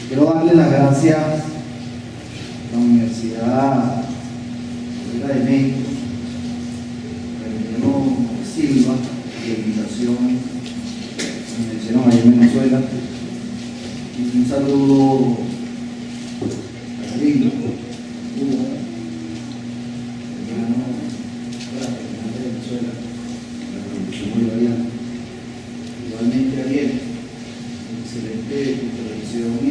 Quiero darle las gracias a la Universidad de México, a Silva, de invitación, como me hicieron allá en Venezuela, y un saludo a Carlino, Hugo, hermano de Venezuela, la Revolución Bolivariana, igualmente a Ariel, excelente intervención y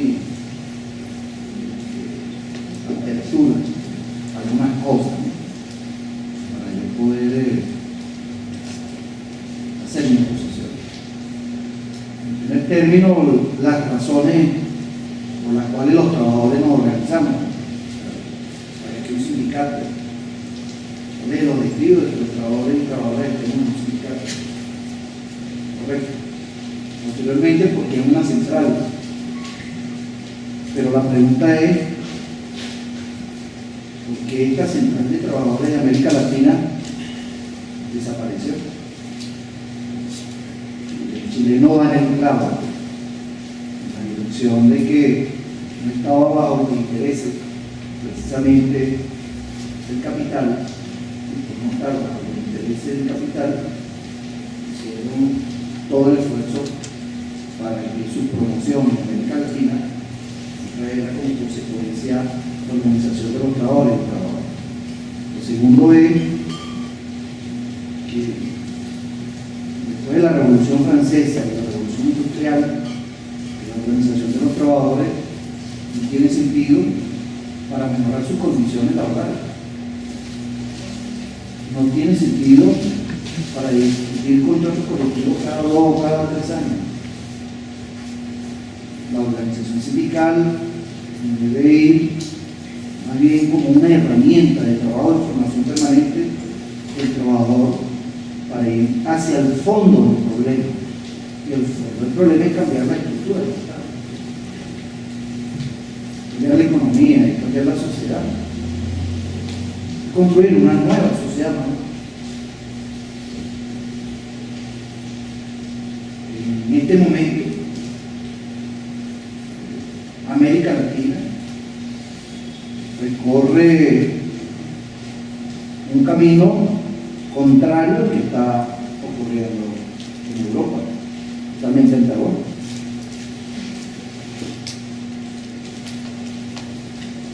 apertura a algunas cosas, ¿no? Para yo poder hacer mi posición. En primer término, las razones por las cuales los trabajadores nos organizamos, para que un sindicato, cuál es el objetivo de que los trabajadores y trabajadoras estén en un sindicato, correcto. Posteriormente, porque es una central, pero la pregunta es ¿por qué esta central de trabajadores de América Latina desapareció? El chileno va en el clavo, en la dirección de que no estaba bajo los intereses precisamente del capital, y por no estar bajo los intereses del capital, hicieron todo el esfuerzo para que su promoción en América Latina traiga como consecuencia la organización de los trabajadores. Lo segundo es que después de la Revolución Francesa y la Revolución Industrial, la organización de los trabajadores no tiene sentido para mejorar sus condiciones laborales. No tiene sentido para discutir contratos colectivos cada 2 o cada 3 años. La organización sindical debe ir más bien como una herramienta de trabajo de formación permanente del trabajador para ir hacia el fondo del problema. Y el fondo del problema es cambiar la estructura del Estado, cambiar la economía y cambiar la sociedad, construir una nueva sociedad, ¿no? En este momento, América Latina recorre un camino contrario al que está ocurriendo en Europa, también en Pentagon.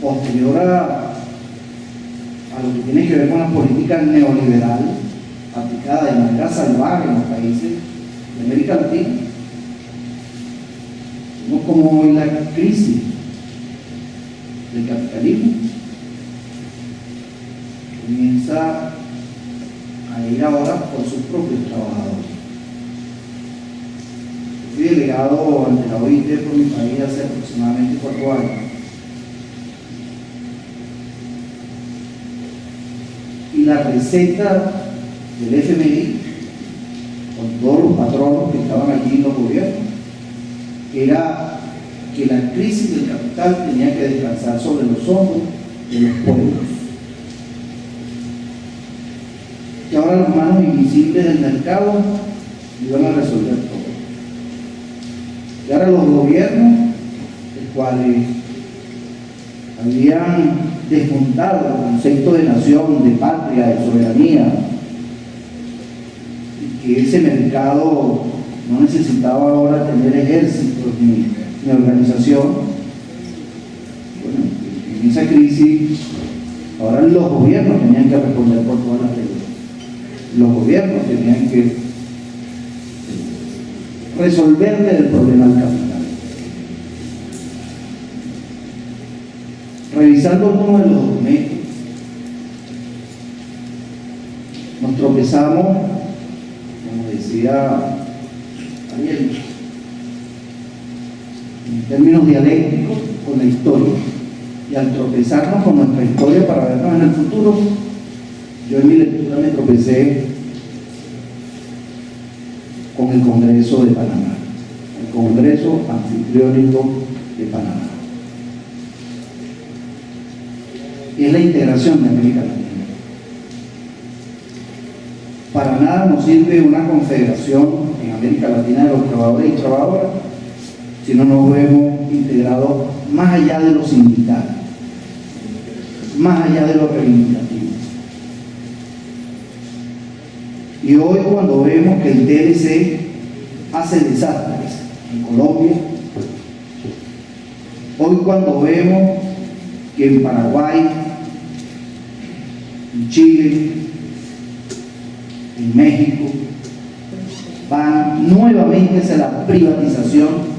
Posterior a lo que tiene que ver con la política neoliberal aplicada de manera salvaje en los países de América Latina, vemos como hoy la crisis del capitalismo comienza a ir ahora por sus propios trabajadores. Fui delegado ante la OIT por mi país hace aproximadamente 4 años. Y la receta del FMI, con todos los patronos que estaban allí en los gobiernos, era que la crisis del capital tenía que descansar sobre los hombros de los pueblos. Que ahora las manos invisibles del mercado iban a resolver todo. Y ahora los gobiernos, los cuales habían desmontado el concepto de nación, de patria, de soberanía, y que ese mercado no necesitaba ahora tener ejércitos ni organización. Bueno, en esa crisis ahora los gobiernos tenían que responder por todas las reglas. Los gobiernos tenían que resolverle el problema al capital. Revisando algunos de los documentos, nos tropezamos, como decía Ariel, en términos dialécticos con la historia, y al tropezarnos con nuestra historia para vernos en el futuro, yo en mi lectura me tropecé con el Congreso de Panamá, el Congreso Anfitriónico de Panamá. Es la integración de América Latina. Para nada nos sirve una confederación en América Latina de los trabajadores y trabajadoras si no nos vemos integrados más allá de lo sindical, más allá de lo reivindicativo. Y hoy, cuando vemos que el TLC hace desastres en Colombia, hoy cuando vemos que en Paraguay, en Chile, en México, van nuevamente hacia la privatización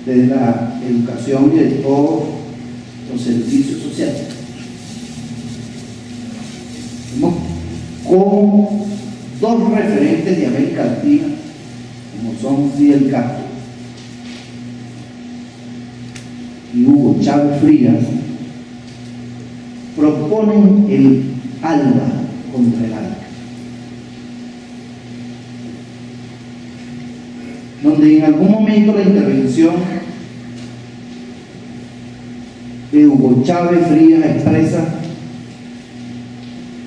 de la educación y de todos los servicios sociales. Vemos cómo dos referentes de América Latina, como son Fidel Castro y Hugo Chávez Frías, proponen el ALBA contra el ALCA, donde en algún momento la intervención de Hugo Chávez Frías expresa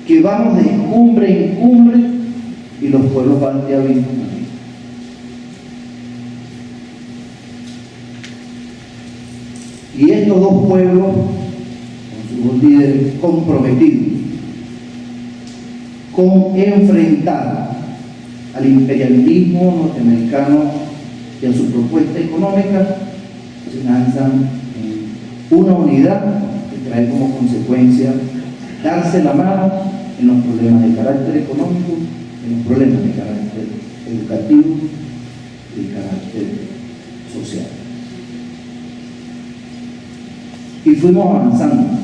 que vamos de cumbre en cumbre y los pueblos van de abismo en abismo. Y estos dos pueblos, con sus líderes comprometidos con enfrentar al imperialismo norteamericano y a su propuesta económica, se lanzan en una unidad que trae como consecuencia darse la mano en los problemas de carácter económico, en los problemas de carácter educativo y de carácter social. Y fuimos avanzando.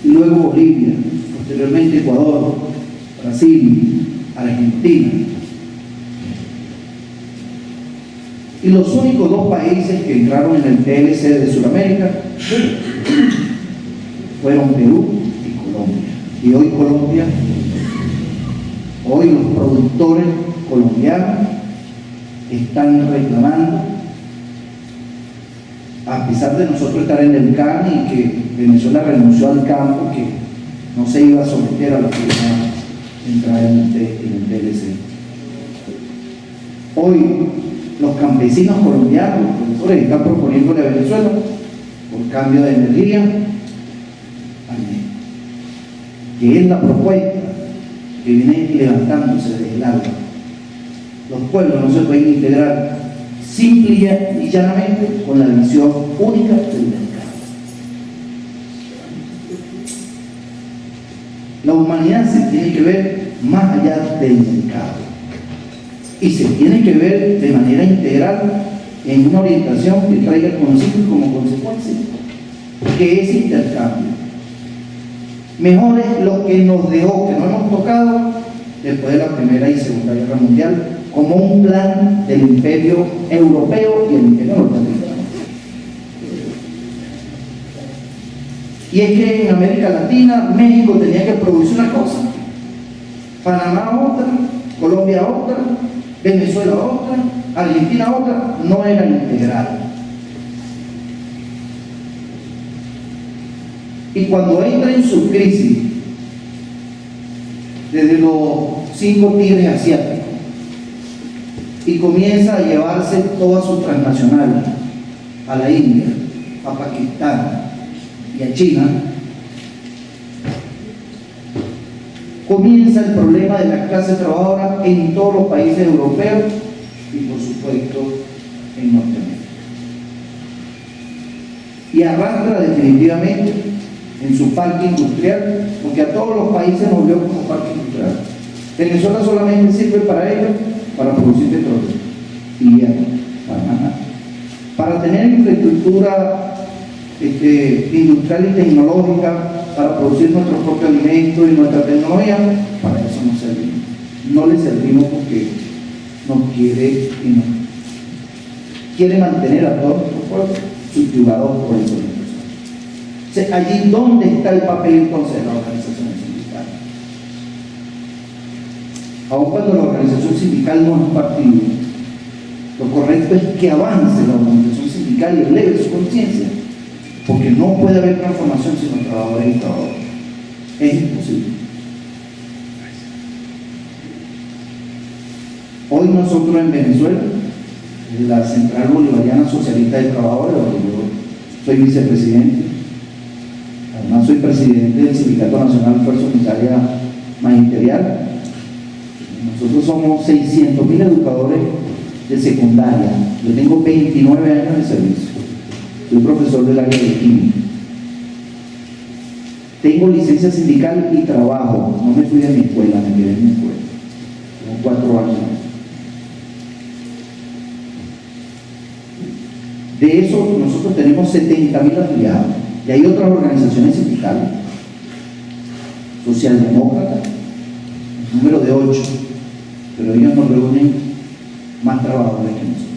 Y luego Bolivia, posteriormente Ecuador, Brasil, Argentina. Y los únicos dos países que entraron en el TLC de Sudamérica fueron Perú y Colombia. Y hoy Colombia, hoy los productores colombianos están reclamando, a pesar de nosotros estar en el CAN y que Venezuela renunció al campo, que no se iba a someter a la primera entrada en el TLC. Hoy los campesinos colombianos, los productores, están proponiéndole a Venezuela, por cambio de energía, que es la propuesta que viene levantándose desde el alba. Los pueblos no se pueden integrar simple y llanamente con la visión única del mercado. La humanidad se tiene que ver más allá del mercado y se tiene que ver de manera integral en una orientación que traiga el conocimiento como consecuencia, que es intercambio. Mejor es lo que nos dejó, que no hemos tocado después de la Primera y Segunda Guerra Mundial, como un plan del imperio europeo y el imperio norteamericano. Y es que en América Latina, México tenía que producir una cosa, Panamá otra, Colombia otra, Venezuela otra, Argentina otra, no era integral. Y cuando entra en su crisis, desde los 5 tigres asiáticos, y comienza a llevarse todas sus transnacionales a la India, a Pakistán y a China, comienza el problema de la clase trabajadora en todos los países europeos y por supuesto en Norteamérica. Y arrastra definitivamente en su parque industrial, porque a todos los países nos vio como parque industrial. Venezuela solamente sirve para ellos, para producir petróleo y ya, para nada. Para tener infraestructura industrial y tecnológica, para producir nuestros propios alimentos y nuestra tecnología, para eso no servimos. No le servimos porque nos quiere y nos quiere mantener a todos nuestros pueblos subyugados por el gobierno. Entonces, allí ¿dónde está el papel entonces de la organización sindical? Aun cuando la organización sindical no es partido, lo correcto es que avance la organización sindical y eleve su conciencia, porque no puede haber transformación sin los trabajadores y trabajadoras. Es imposible. Hoy nosotros en Venezuela, la Central Bolivariana Socialista de Trabajadores, donde yo soy vicepresidente, además soy presidente del Sindicato Nacional de Fuerza Unitaria Magisterial. Nosotros somos 600.000 educadores de secundaria. Yo tengo 29 años de servicio. Soy profesor del área de química. Tengo licencia sindical y trabajo. No me fui de mi escuela, me quedé en mi escuela. Tengo 4 años. De eso, nosotros tenemos 70.000 afiliados. Y hay otras organizaciones sindicales, socialdemócratas, número de 8, pero ellos nos reúnen más trabajadores que nosotros.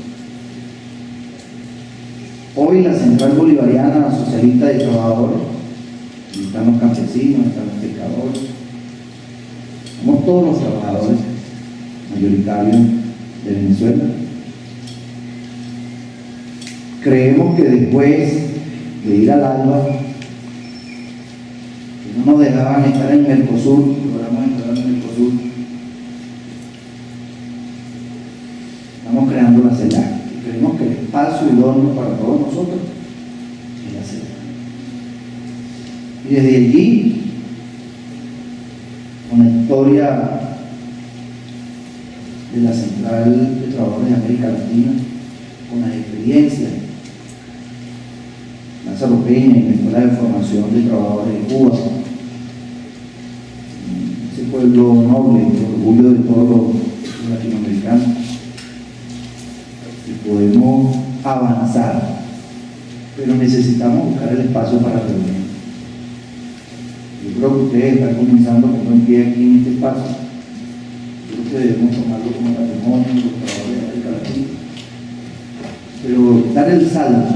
Hoy la Central Bolivariana Socialista de Trabajadores, están los campesinos, están los pescadores, somos todos los trabajadores mayoritarios de Venezuela. Creemos que después de ir al ALBA, que no nos dejaban estar en Mercosur, logramos entrar en Mercosur, estamos creando la CELAC. Creemos que el espacio idóneo para todos nosotros es la CELAC. Y desde allí, con la historia de la Central de Trabajadores de América Latina, con las experiencias, Lázaro Peña y la Escuela de Formación de Trabajadores de Cuba, ese pueblo noble, el orgullo de todos los latinoamericanos, que podemos avanzar, pero necesitamos buscar el espacio para reunir. Yo creo que ustedes están comenzando con un pie aquí en este espacio. Creo que debemos tomarlo como patrimonio, los trabajadores de América Latina, pero dar el salto.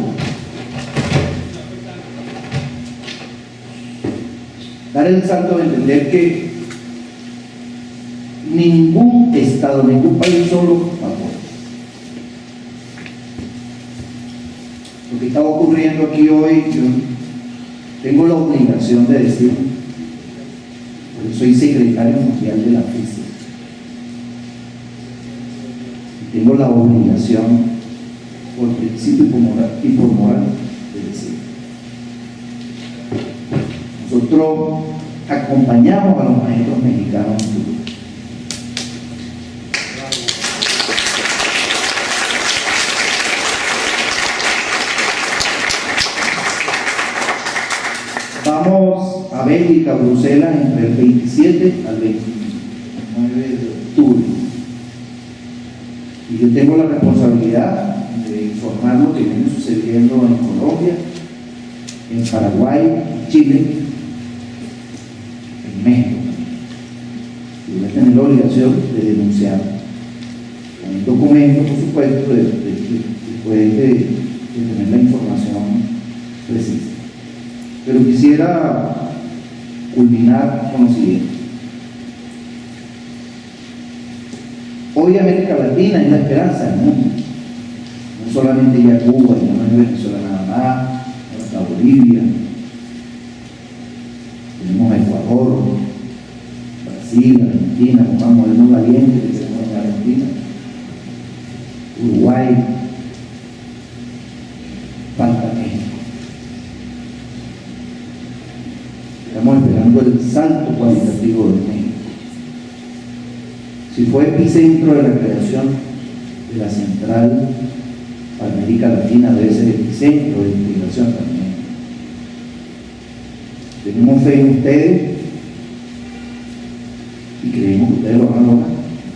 Dar el salto de entender que ningún Estado, ningún país solo aporta. Lo que está ocurriendo aquí hoy, yo tengo la obligación de decir, porque soy secretario mundial de la física, y tengo la obligación, por principio y por moral, de decir. Nosotros acompañamos a los maestros mexicanos en Cuba. Vamos a Bélgica, Bruselas, entre el 27 al 29 de octubre. Y yo tengo la responsabilidad de informar lo que viene sucediendo en Colombia, en Paraguay, en Chile, México. Y voy a tener la obligación de denunciar con un documento, por supuesto, después de tener la información precisa. Pero quisiera culminar con lo siguiente. Hoy América Latina es la esperanza del mundo. No solamente ya Cuba, ya no es Venezuela nada más, ahora está Bolivia. Tenemos a Ecuador, Brasil, Argentina, con más modelos valientes que tenemos en Argentina, Uruguay, falta México. Estamos esperando el salto cualitativo de México. Si fue epicentro de la creación de la Central para América Latina, debe ser epicentro de integración también. Tenemos fe en ustedes y creemos que ustedes lo van a lograr.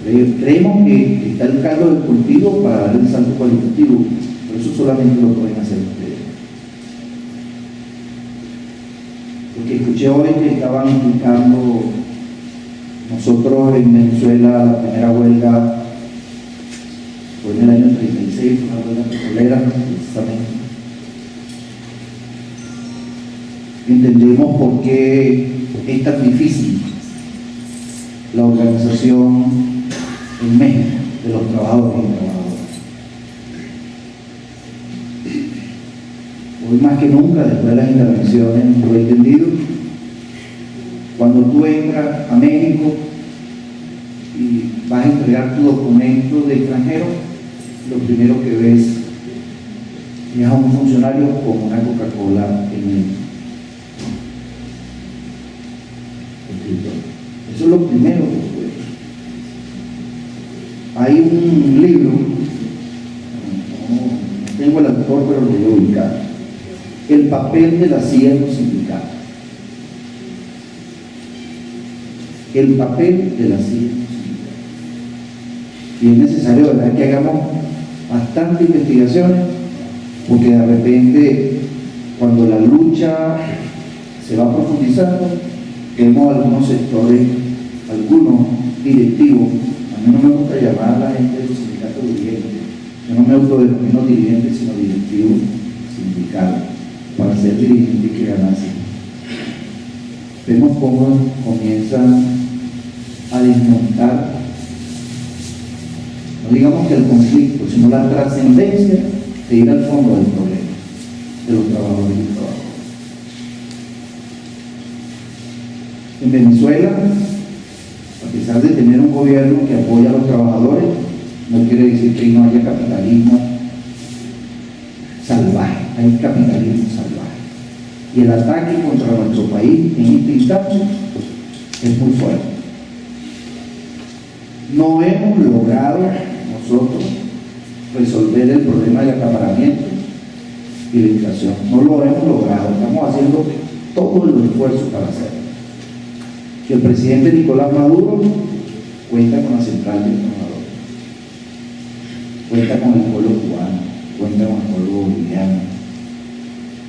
Creemos que está el caldo del cultivo para dar el salto cualitativo, pero eso solamente lo pueden hacer ustedes. Porque escuché hoy que estaban implicando nosotros en Venezuela, la primera huelga fue en el año 36, una huelga petrolera, precisamente. Entendemos por qué es tan difícil la organización en México de los trabajadores y trabajadoras. Hoy más que nunca, después de las intervenciones, lo he entendido. Cuando tú entras a México y vas a entregar tu documento de extranjero, lo primero que ves es a un funcionario con una Coca-Cola en el escritorio. Eso es lo primero que ves. Hay un libro, no tengo el autor, pero lo voy a ubicar: El papel de la CIA en los sindicatos. El papel de la CIA en los sindicatos. Y es necesario, ¿verdad?, que hagamos bastantes investigaciones, porque de repente, cuando la lucha se va profundizando, vemos algunos sectores, algunos directivos. A mí no me gusta llamar a la gente de los sindicatos dirigentes. Yo no me autodenomino dirigente, sino directivo sindical, para ser dirigente y que ganase. Vemos cómo comienzan a desmontar, no digamos que el conflicto, sino la trascendencia de ir al fondo del problema de los trabajadores y trabajadoras. En Venezuela, a pesar de tener un gobierno que apoya a los trabajadores, no quiere decir que no haya capitalismo salvaje, hay capitalismo salvaje. Y el ataque contra nuestro país en este instante es muy fuerte. No hemos logrado nosotros resolver el problema del acaparamiento y la inflación. No lo hemos logrado. Estamos haciendo todo el esfuerzo para hacerlo. Y el presidente Nicolás Maduro cuenta con la central del trabajador, cuenta con el pueblo cubano, cuenta con el pueblo boliviano,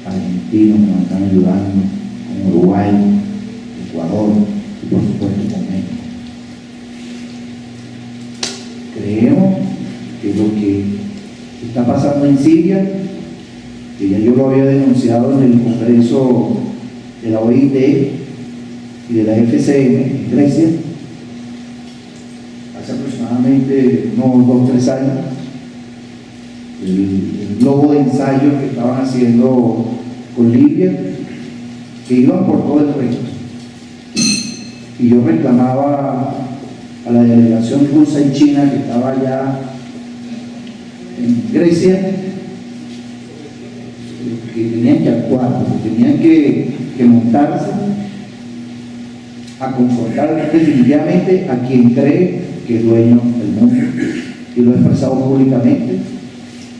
argentino, que nos están ayudando, con Uruguay, Ecuador y por supuesto con México. Creemos que lo que está pasando en Siria, que ya yo lo había denunciado en el Congreso de la OIT y de la FCM en Grecia, hace aproximadamente unos 2 o 3 años, el globo de ensayo que estaban haciendo con Libia, que iban por todo el resto. Y yo reclamaba a la delegación rusa y china que estaba allá en Grecia, que tenían que actuar, que tenían que montarse a confortar definitivamente a quien cree que es dueño del mundo, y lo he expresado públicamente.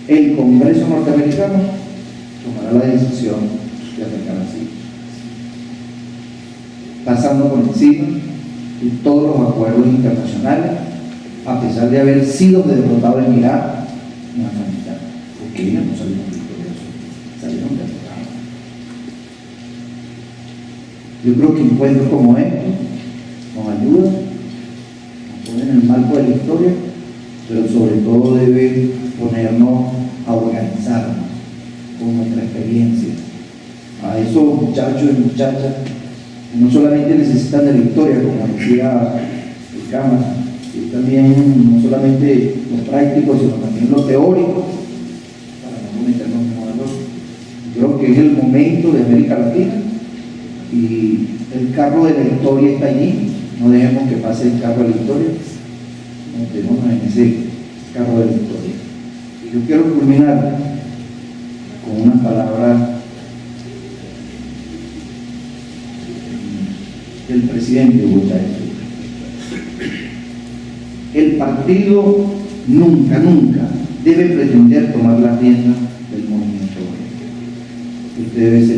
El Congreso norteamericano tomará la decisión de atacar a Siria, pasando por encima de todos los acuerdos internacionales, a pesar de haber sido derrotado en Irak y en Afganistán, porque ellos no salieron victoriosos, salieron derrotados. Yo creo que encuentros como estos nos ayudan, nos ponen en el marco de la historia, pero sobre todo debe ponernos a organizarnos con nuestra experiencia. A esos muchachos y muchachas que no solamente necesitan de la historia, como decía el Cámara, y también no solamente lo práctico, sino también lo teórico, para no cometernos errores. Creo que es el momento de América Latina y el carro de la historia está allí. No dejemos que pase el carro de la historia, montémonos en ese carro de la historia. Y yo quiero culminar con una palabra del presidente Hugo Chávez. El partido nunca debe pretender tomar la rienda del movimiento obrero. Usted debe ser